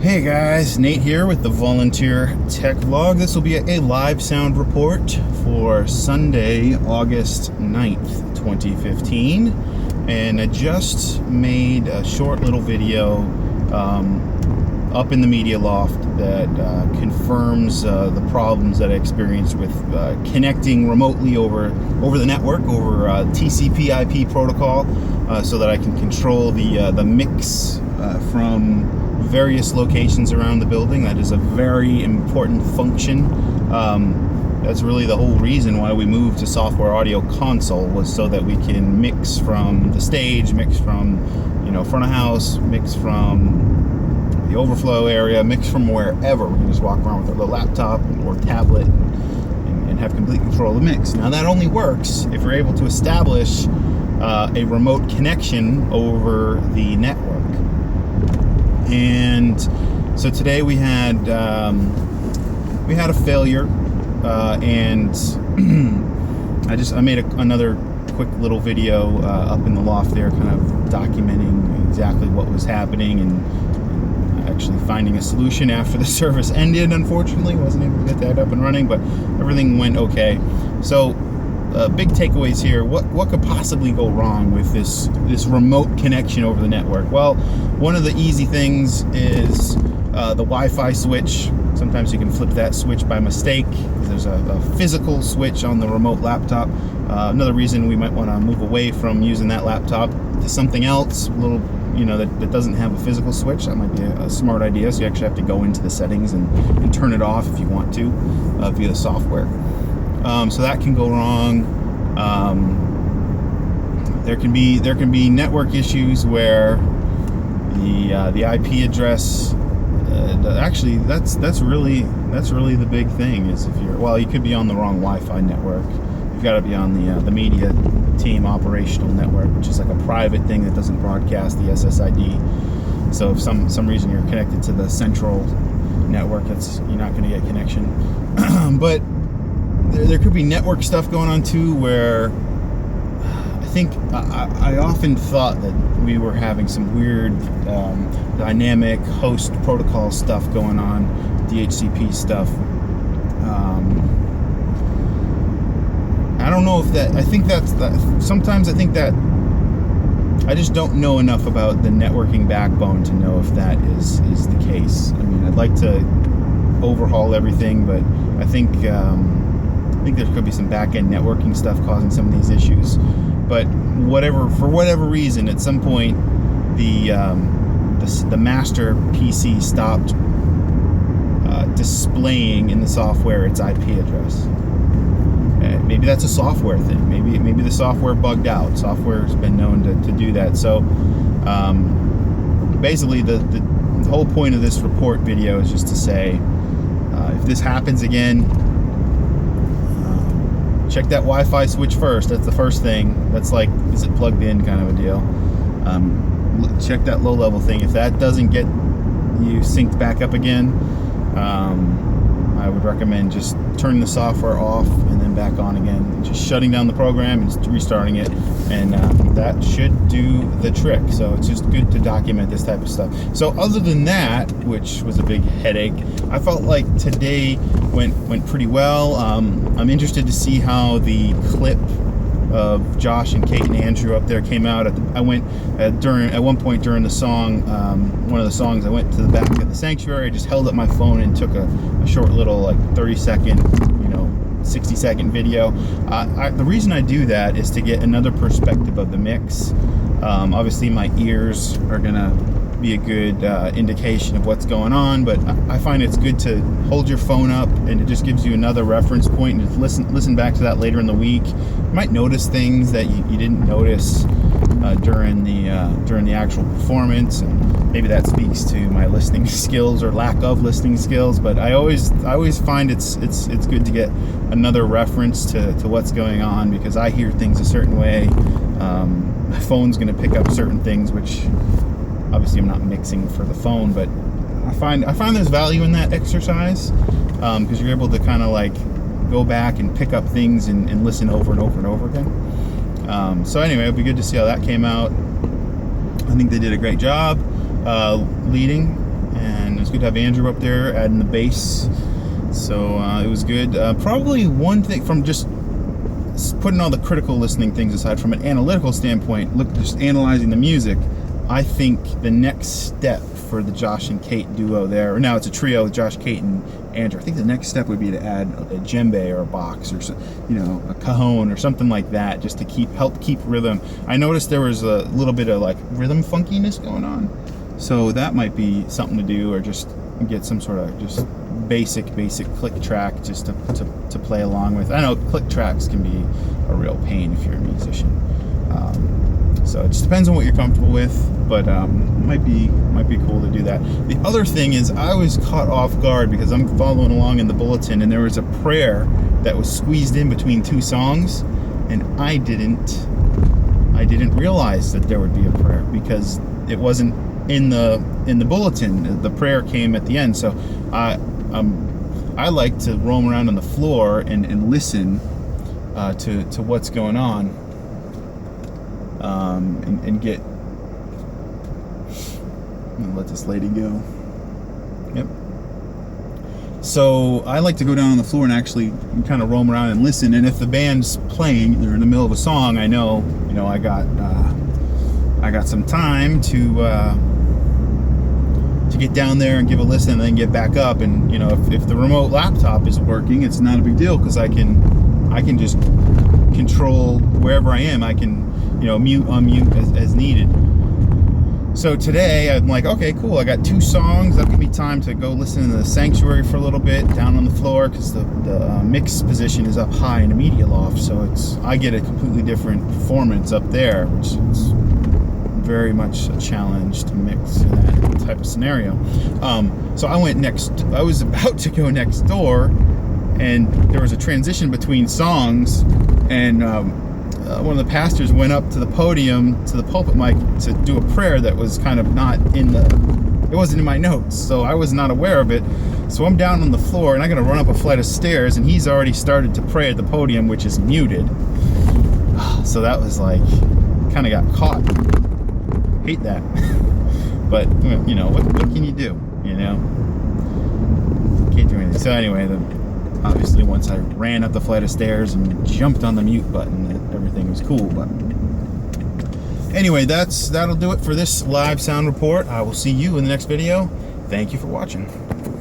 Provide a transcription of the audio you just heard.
Hey guys, Nate here with the Volunteer Tech Vlog. This will be a live sound report for Sunday, August 9th, 2015. And I just made a short little video up in the media loft that confirms the problems that I experienced with connecting remotely over the network, over TCP IP protocol, so that I can control the mix from various locations around the building. That is a very important function. That's really the whole reason why we moved to software audio console, was so that we can mix from the stage, mix from front of house, mix from the overflow area, mix from wherever. We can just walk around with our little laptop or tablet and have complete control of the mix. Now that only works if we're able to establish a remote connection over the network. And so today we had a failure, and I made another quick little video up in the loft there, kind of documenting exactly what was happening and actually finding a solution after the service ended. Unfortunately, wasn't able to get that up and running, but everything went okay. So big takeaways here. What could possibly go wrong with this remote connection over the network? Well, one of the easy things is the Wi-Fi switch. Sometimes you can flip that switch by mistake. There's a physical switch on the remote laptop. Another reason we might want to move away from using that laptop to something else, that doesn't have a physical switch. That might be a smart idea. So you actually have to go into the settings and turn it off if you want to via the software. So that can go wrong. There can be network issues where the IP address. Actually, that's really the big thing. Is if you could be on the wrong Wi-Fi network. You've got to be on the media team operational network, which is like a private thing that doesn't broadcast the SSID. So if some reason you're connected to the central network, you're not going to get connection. But there could be network stuff going on too, where I often thought that we were having some weird dynamic host protocol stuff going on, DHCP stuff. I don't know if that. Sometimes I think that I just don't know enough about the networking backbone to know if that is the case. I mean, I'd like to overhaul everything, but I think there could be some back-end networking stuff causing some of these issues. But for whatever reason, at some point, the master PC stopped displaying in the software its IP address. Maybe that's a software thing. Maybe the software bugged out. Software's been known to do that. So basically, the whole point of this report video is just to say, if this happens again, check that Wi-Fi switch first. That's the first thing. That's like, is it plugged in kind of a deal. Check that low-level thing. If that doesn't get you synced back up again, I would recommend just turning the software off and then back on again. Just shutting down the program and just restarting it, and that should do the trick. So it's just good to document this type of stuff. So other than that, which was a big headache, I felt like today went pretty well. I'm interested to see how the clip of Josh and Cait and Andrew up there came out. I went at one point during the song, one of the songs, I went to the back of the sanctuary. I just held up my phone and took a short little 30-second, 60-second video. The reason I do that is to get another perspective of the mix. Obviously, my ears are gonna be a good indication of what's going on, but I find it's good to hold your phone up, and it just gives you another reference point, and just listen back to that later in the week. You might notice things that you didn't notice during the actual performance, and maybe that speaks to my listening skills or lack of listening skills. But I always find it's good to get another reference to what's going on, because I hear things a certain way. My phone's going to pick up certain things, which obviously I'm not mixing for the phone, but I find there's value in that exercise, because you're able to kind of go back and pick up things and listen over and over and over again. So anyway, it'll be good to see how that came out. I think they did a great job leading, and it was good good to have Andrew up there adding the bass. So it was good. Probably one thing, from just putting all the critical listening things aside, from an analytical standpoint, just analyzing the music, I think the next step for the Josh and Cait duo there, or now it's a trio with Josh Cait and Andrew, I think the next step would be to add a djembe or a box or, you know, a cajon or something like that, just to help keep rhythm. I noticed there was a little bit of like rhythm funkiness going on, so that might be something to do, or just get some sort of just basic click track just to play along with. I know click tracks can be a real pain if you're a musician. So it just depends on what you're comfortable with, but might be cool to do that. The other thing is, I was caught off guard because I'm following along in the bulletin, and there was a prayer that was squeezed in between two songs, and I didn't realize that there would be a prayer because it wasn't in the bulletin. The prayer came at the end. So I like to roam around on the floor and listen to what's going on. And get, I'm gonna let this lady go. Yep. So I like to go down on the floor and actually kind of roam around and listen. And if the band's playing, they're in the middle of a song, I know, you know, I got some time to get down there and give a listen, and then get back up. And you know, if the remote laptop is working, it's not a big deal because I can just control wherever I am. I can, you know, mute, unmute as needed. So today I'm like, okay, cool, I got 2 songs. That'll give me time to go listen to the sanctuary for a little bit down on the floor, because the mix position is up high in the media loft, so I get a completely different performance up there, which is very much a challenge to mix in that type of scenario. So I was about to go next door, and there was a transition between songs, and one of the pastors went up to the podium, to the pulpit mic, to do a prayer that was kind of not it wasn't in my notes, so I was not aware of it. So I'm down on the floor, and I gotta run up a flight of stairs, and he's already started to pray at the podium, which is muted. So that was like, kind of got caught. Hate that. But, you know, what can you do, you know? Can't do anything. So anyway, obviously once I ran up the flight of stairs and jumped on the mute button, everything was cool. But anyway, that'll do it for this live sound report. I will see you in the next video. Thank you for watching.